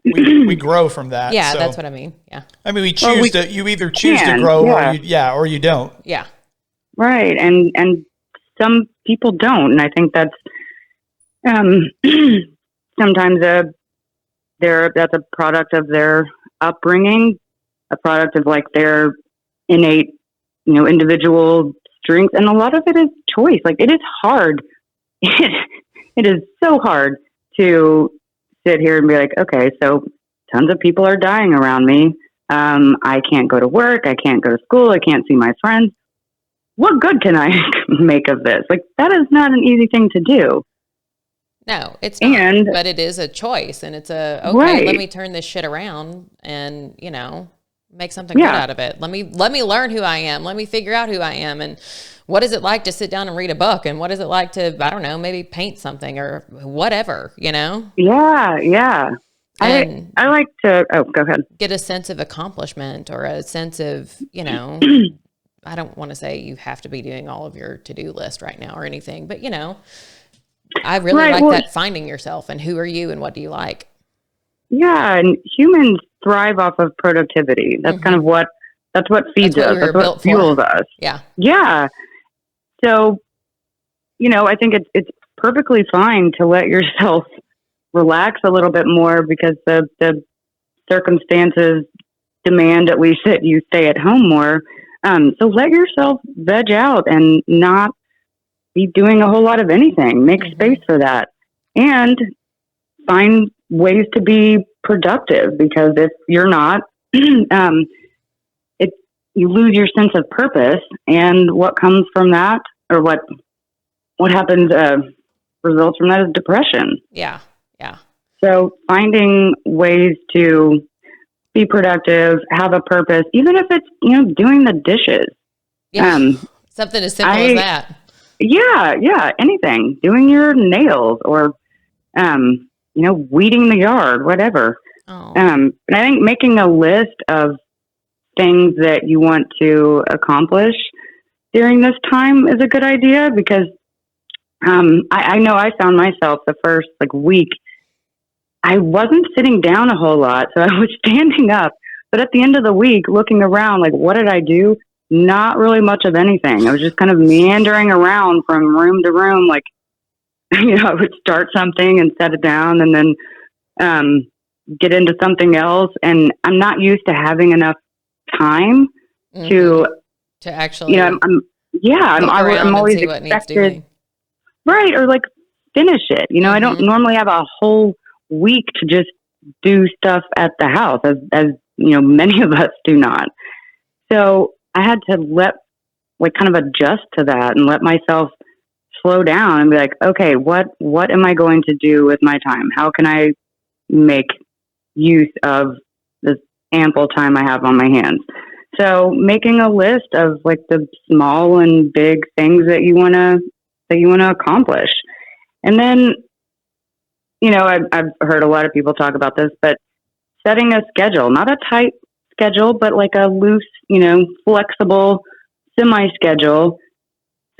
We grow from that. Yeah, so. that's what I mean. Yeah. I mean, you either choose to grow or you don't. Yeah. Right. And some people don't. And I think that's sometimes that's a product of their upbringing, a product of like their innate, individual strengths. And a lot of it is choice. Like, it is hard. It is so hard to sit here and be like, okay, so tons of people are dying around me. I can't go to work. I can't go to school. I can't see my friends. What good can I make of this? Like, that is not an easy thing to do. No, it's not, but it is a choice, and it's right. Let me turn this shit around and, make something good out of it. Let me learn who I am. Let me figure out who I am. And what is it like to sit down and read a book? And what is it like to, I don't know, maybe paint something or whatever, Yeah. Yeah. I like to, go ahead. Get a sense of accomplishment or a sense of, I don't want to say you have to be doing all of your to-do list right now or anything, but I really like that, finding yourself and who are you and what do you like? Yeah. And humans thrive off of productivity. That's kind of that's what feeds us. That's what fuels us. Yeah. Yeah. So, I think it's perfectly fine to let yourself relax a little bit more, because the circumstances demand at least that you stay at home more. So let yourself veg out and not be doing a whole lot of anything. Make space for that, and find ways to be productive, because if you're not, you lose your sense of purpose, and what comes from that, or what happens, results from that, is depression. Yeah. Yeah. So finding ways to be productive, have a purpose, even if it's, doing the dishes. Yeah. Something as simple as that. Yeah. Anything. Doing your nails, or weeding the yard, whatever. Oh. And I think making a list of things that you want to accomplish during this time is a good idea, because I know I found myself the first week, I wasn't sitting down a whole lot, so I was standing up. But at the end of the week, looking around, what did I do? Not really much of anything. I was just kind of meandering around from room to room. I would start something and set it down, and then get into something else. And I'm not used to having enough time to actually, I'm always expected, right? Or finish it. I don't normally have a whole week to just do stuff at the house, as many of us do not. So I had to kind of adjust to that and let myself slow down and be like, okay, what am I going to do with my time? How can I make use of this ample time I have on my hands? So making a list of the small and big things that you want to accomplish. And then, I've heard a lot of people talk about this, but setting a schedule, not a tight schedule, but a loose, flexible semi-schedule,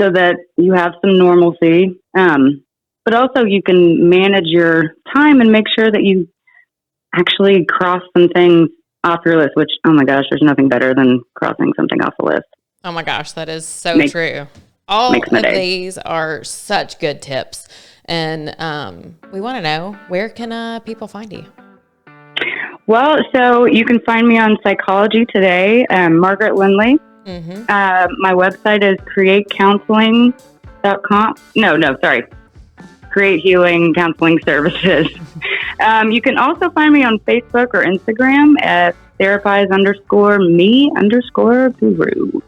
so that you have some normalcy. But also you can manage your time and make sure that you actually cross some things off your list, which, oh my gosh, there's nothing better than crossing something off the list. Oh my gosh, that is so true. All of these are such good tips. And we want to know, where can people find you? Well, so you can find me on Psychology Today, Margaret Lindley. Mm-hmm. My website is createcounseling.com. Sorry. Create Healing Counseling Services. You can also find me on Facebook or Instagram at therapize_me_guru.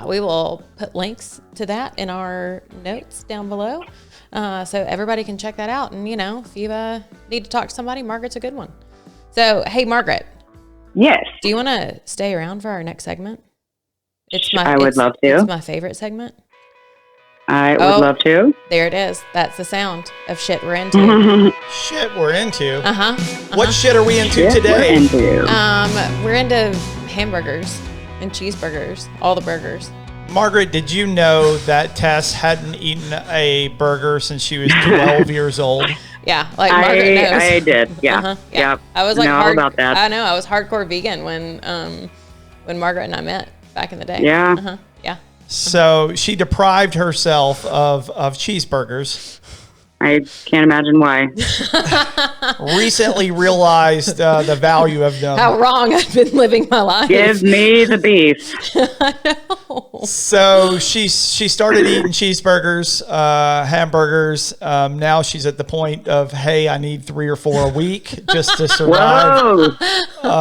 We will put links to that in our notes down below, so everybody can check that out. And, if you need to talk to somebody, Margaret's a good one. So, hey, Margaret. Yes. Do you want to stay around for our next segment? I would love to. It's my favorite segment. I would love to. There it is. That's the sound of shit we're into. Shit we're into? Uh-huh. What shit are we into today? We're into hamburgers and cheeseburgers, all the burgers. Margaret, did you know that Tess hadn't eaten a burger since she was 12 years old? Yeah, Margaret knows. I did. Yeah. Uh-huh. Yeah. I was about that. I know. I was hardcore vegan when Margaret and I met back in the day. Yeah. Uh-huh. Yeah. So she deprived herself of cheeseburgers. I can't imagine why. Recently realized the value of them. How wrong I've been living my life. Give me the beef. I know. So she started eating cheeseburgers, hamburgers. Now she's at the point of, hey, I need 3 or 4 a week just to survive. Whoa,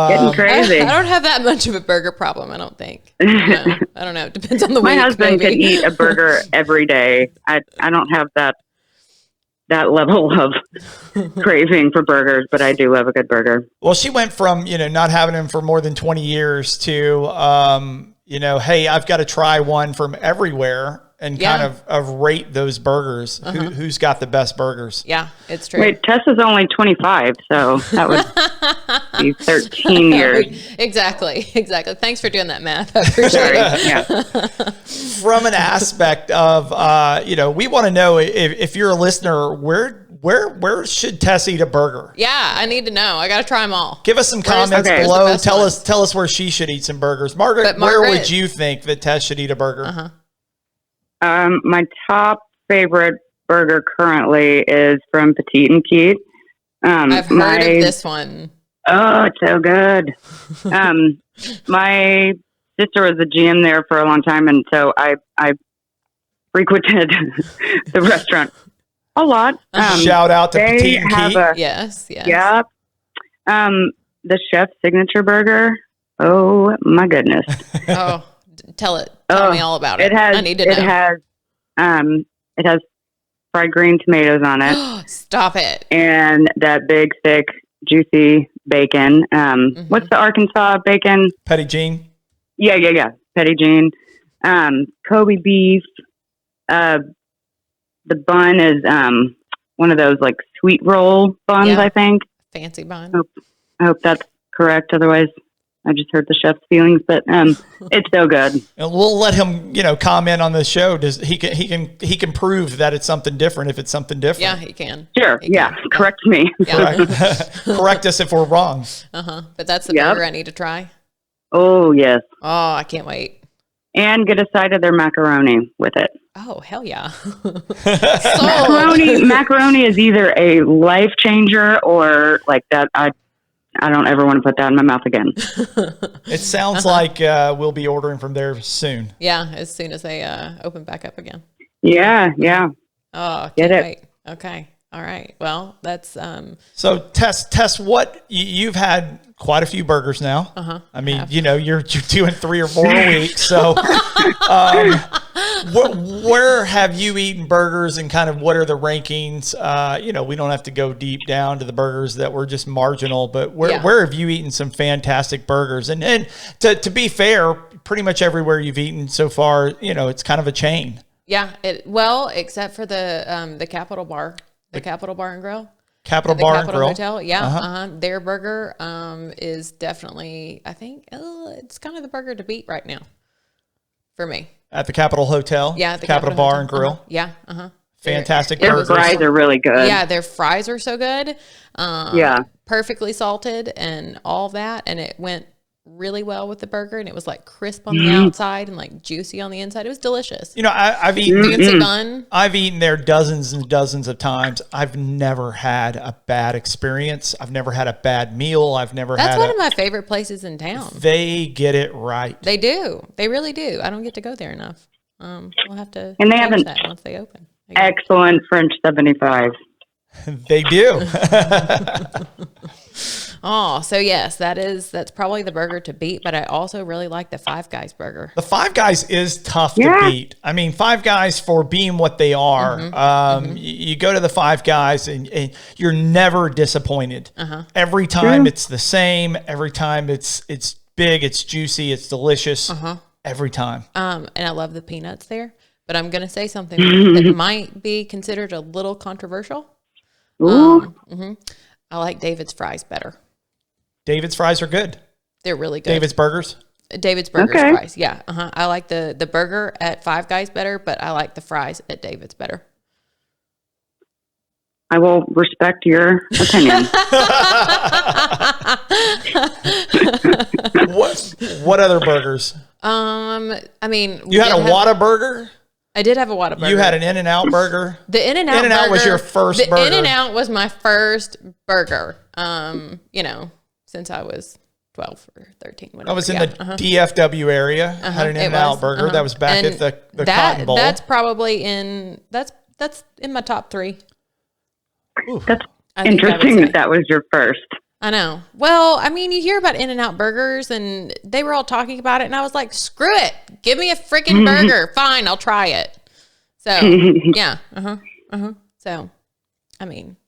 getting crazy. I don't have that much of a burger problem, I don't think. I don't know. It depends on the week. My husband maybe. could eat a burger every day. I don't have that level of craving for burgers, but I do love a good burger. Well, she went from, not having them for more than 20 years to, hey, I've got to try one from everywhere and kind of rate those burgers. Uh-huh. Who's got the best burgers? Yeah, it's true. Wait, Tessa's only 25, so that would be 13 years. Exactly. Thanks for doing that math. I appreciate it. Yeah. From an aspect of, we want to know if you're a listener, where should Tess eat a burger? Yeah, I need to know. I got to try them all. Give us some comments below. Tell us where she should eat some burgers. Margaret, where would you think that Tess should eat a burger? Uh-huh. My top favorite burger currently is from Petite and Keith. I've heard of this one. Oh, it's so good. My sister was a GM there for a long time, and so I frequented the restaurant a lot. Shout out to Petite and Keith. Yes. Yeah. The chef's signature burger. Oh my goodness. Oh, tell me all about it. I need to know. It has fried green tomatoes on it. Stop it. And that big, thick, juicy bacon. What's the Arkansas bacon? Petit Jean. Yeah. Petit Jean. Kobe beef. The bun is one of those sweet roll buns, Yeah. I think. Fancy bun. I hope that's correct. Otherwise, I just hurt the chef's feelings. But it's so good. And we'll let him, comment on the show. He can prove that it's something different if it's something different. Yeah, he can. Sure. He Yeah. can. Correct me. Yeah. Correct us if we're wrong. But that's the Yep. burger I need to try. Oh, yes. Oh, I can't wait. And get a side of their macaroni with it. Oh, hell yeah. Macaroni is either a life changer or like that. I don't ever want to put that in my mouth again. It sounds like we'll be ordering from there soon. Yeah, as soon as they open back up again. Yeah. Yeah. Oh, Get can't it. wait. Okay. All right. Well, that's So Tess, what you've had quite a few burgers now. I mean, you're doing 3 or 4 a week. So, where have you eaten burgers, and kind of what are the rankings? We don't have to go deep down to the burgers that were just marginal, but where have you eaten some fantastic burgers? And to be fair, pretty much everywhere you've eaten so far, it's kind of a chain. Yeah. Except for the Capitol Bar, the Capitol Bar and Grill. Capitol The Bar Capitol and Grill. Hotel, yeah. Their burger is definitely, I think, it's kind of the burger to beat right now for me. At the Capitol Hotel? Yeah, at the Capitol Bar and Grill? Yeah, Fantastic Their burgers. fries are really good. Yeah, their fries are so good. Yeah. Perfectly salted and all that, and it went really well with the burger, and it was like crisp on the outside and like juicy on the inside. It was delicious. I've eaten Fancy bun. I've eaten there dozens and dozens of times. I've never had a bad experience. I've never had a bad meal. I've never That's had one of my favorite places in town. They get it right. They do. They really do. I don't get to go there enough. We'll have to And they change have that once they open. Excellent French 75. They do. Oh, so yes, that's probably the burger to beat, but I also really like the Five Guys burger. The Five Guys is tough to beat. I mean, Five Guys, for being what they are, you go to the Five Guys and you're never disappointed. Every time it's the same. Every time it's big, it's juicy, it's delicious. Every time. And I love the peanuts there, but I'm going to say something that might be considered a little controversial. Ooh. I like David's fries better. David's fries are good. They're really good. David's burgers? David's burgers Okay. fries. Yeah. I like the burger at Five Guys better, but I like the fries at David's better. I will respect your opinion. What other burgers? I mean, You had a Whataburger? I did have a Whataburger. You had an In-N-Out burger? The In-N-Out In-N-Out burger, was your first burger. The In-N-Out was my first burger. Since I was 12 or 13. Whatever. I was in the DFW area. Had an It In-N-Out was, burger. That was back And at the Cotton Bowl. That's probably that's in my top 3. That's I think I would interesting say. that was your first. I know. Well, I mean, you hear about In-N-Out burgers, and they were all talking about it, and I was like, screw it. Give me a freaking burger. Fine, I'll try it. So, yeah. So, I mean,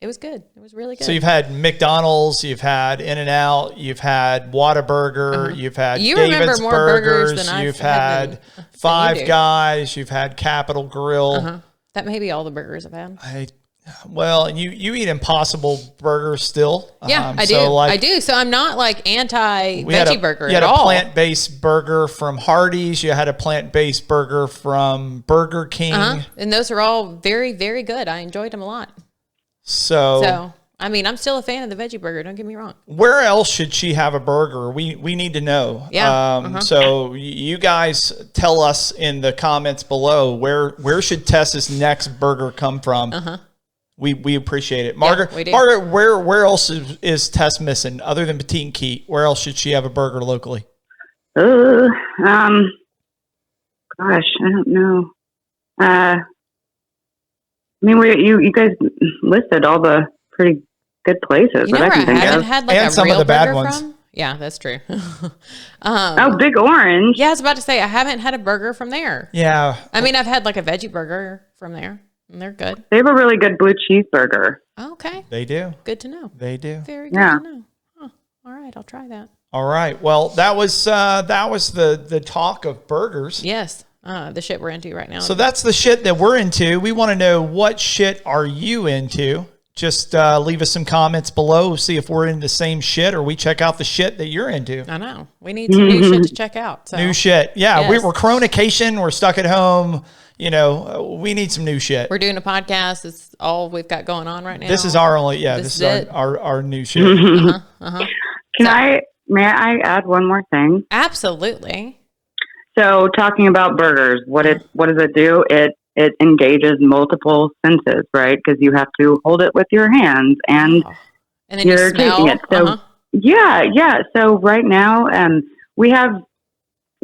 it was good. It was really good. So you've had McDonald's, you've had In-N-Out, you've had Whataburger, you've had You David's remember more burgers than I've you've had had than you Five do. Guys, you've had Capitol Grill. That may be all the burgers I've had. You eat Impossible Burgers still. Yeah, I do. So I do. So I'm not like anti-veggie burger You had at a all. plant-based burger from Hardee's. You had a plant-based burger from Burger King. And those are all very, very good. I enjoyed them a lot. So, I mean, I'm still a fan of the veggie burger. Don't get me wrong. where else should she have a burger? We need to know. Yeah. So you guys tell us in the comments below where should Tessa's next burger come from? We appreciate it. Margaret, we do. Margaret, where else is Tess missing other than Petite and Keat? Where else should she have a burger locally? Gosh, I don't know. I mean, you guys listed all the pretty good places You know that I where I can think haven't of. had like And a some of real the bad burger ones. from? Yeah, that's true. Oh, Big Orange. Yeah, I was about to say I haven't had a burger from there. Yeah. I mean, I've had like a veggie burger from there, and they're good. They have a really good blue cheeseburger. Okay, They do. good to know. They do. Very good Yeah. to know. Huh. All right, I'll try that. All right. Well, that was the talk of burgers. Yes, the shit we're into right now. So that's the shit that we're into. We want to know, what shit are you into? just leave us some comments below. See if we're into the same shit or we check out the shit that you're into. I know. We need some new shit to check out. So. New shit. Yeah, Yes. we're chronication. We're stuck at home. You know, we need some new shit. We're doing a podcast. It's all we've got going on right now. This is our only, this is our new shit. May I add one more thing? Absolutely. So talking about burgers, what does it do? It engages multiple senses, right? Because you have to hold it with your hands and then you're tasting it. So yeah. So right now, we have,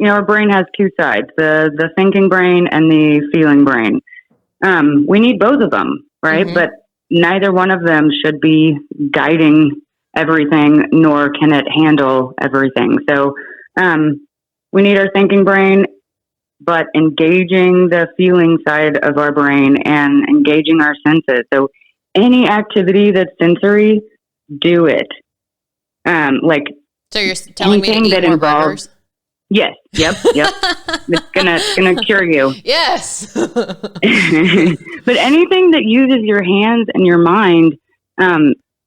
our brain has two sides, the thinking brain and the feeling brain. We need both of them, right? Mm-hmm. But neither one of them should be guiding everything, nor can it handle everything. So we need our thinking brain, but engaging the feeling side of our brain and engaging our senses. So any activity that's sensory, do it. So you're telling me to eat more burgers? Yes. Yep. It's gonna cure you. Yes. But anything that uses your hands and your mind,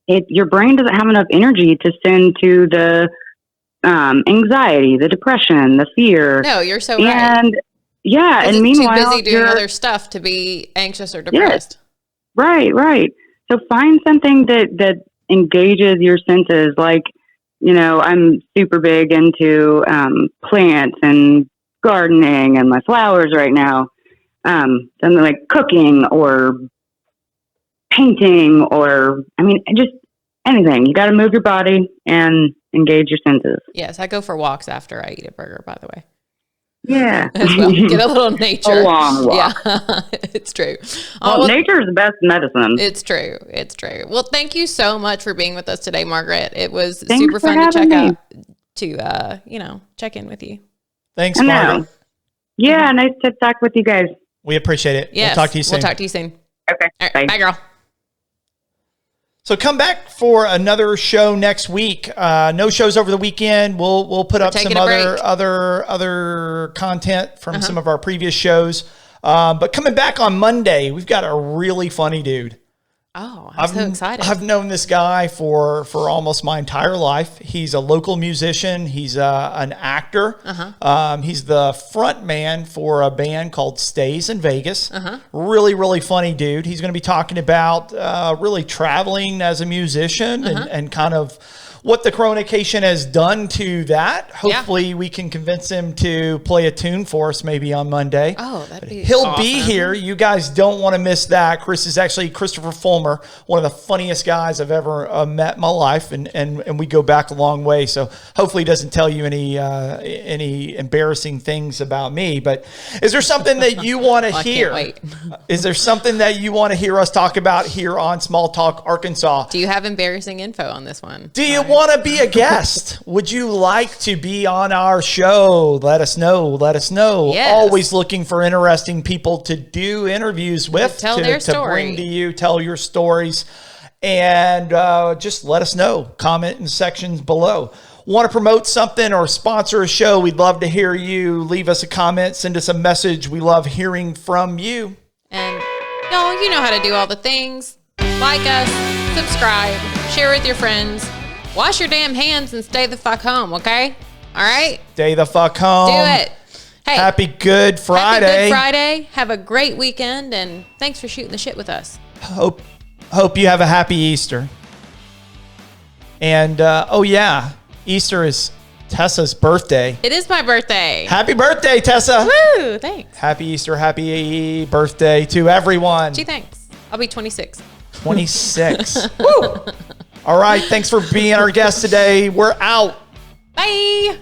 your brain doesn't have enough energy to send to the anxiety, the depression, the fear. No, you're so right. And and meanwhile, too busy doing other stuff to be anxious or depressed. Yes. Right. So find something that engages your senses. Like, I'm super big into plants and gardening and my flowers right now. Something like cooking or painting or, just anything. You got to move your body and engage your senses. Yes, I go for walks after I eat a burger, by the way. Yeah. As well. Get a little nature. A long walk. Yeah, it's true. Well, nature is the best medicine. It's true. Well, thank you so much for being with us today, Margaret. It was Thanks super fun to check in with you. Thanks, Margaret. Yeah, nice to talk with you guys. We appreciate it. Yes, we'll talk to you soon. Okay. All right, bye, girl. So come back for another show next week. No shows over the weekend. We'll put up some other content from some of our previous shows. But coming back on Monday, we've got a really funny dude. Oh, I'm so excited. I've known this guy for almost my entire life. He's a local musician. He's an actor. He's the front man for a band called Stays in Vegas. Really, really funny dude. He's going to be talking about really traveling as a musician and kind of what the chronication has done to that. Hopefully we can convince him to play a tune for us maybe on Monday. Oh, that'd be He'll awesome. be here. You guys don't want to miss that. Chris is actually Christopher Fulmer, one of the funniest guys I've ever met in my life, and we go back a long way. So hopefully he doesn't tell you any embarrassing things about me. But is there something that you want to hear? I can't wait. Is there something that you want to hear us talk about here on Small Talk Arkansas? Do you have embarrassing info on this one? Do you want to be a guest? Would you like to be on our show? Let us know. Yes. Always looking for interesting people to do interviews with, to bring to you, tell your stories, and just let us know. Comment in the sections below. Want to promote something or sponsor a show? We'd love to hear you. Leave us a comment, send us a message. We love hearing from you. And y'all, you know how to do all the things. Like us, subscribe, share with your friends. Wash your damn hands and stay the fuck home, okay? All right? Stay the fuck home. Do it. Hey, Happy Good Friday. Happy Good Friday. Have a great weekend, and thanks for shooting the shit with us. Hope you have a happy Easter. And, Easter is Tessa's birthday. It is my birthday. Happy birthday, Tessa. Woo, thanks. Happy Easter, happy birthday to everyone. Gee, thanks. I'll be 26. 26. Woo. All right, thanks for being our guest today. We're out. Bye.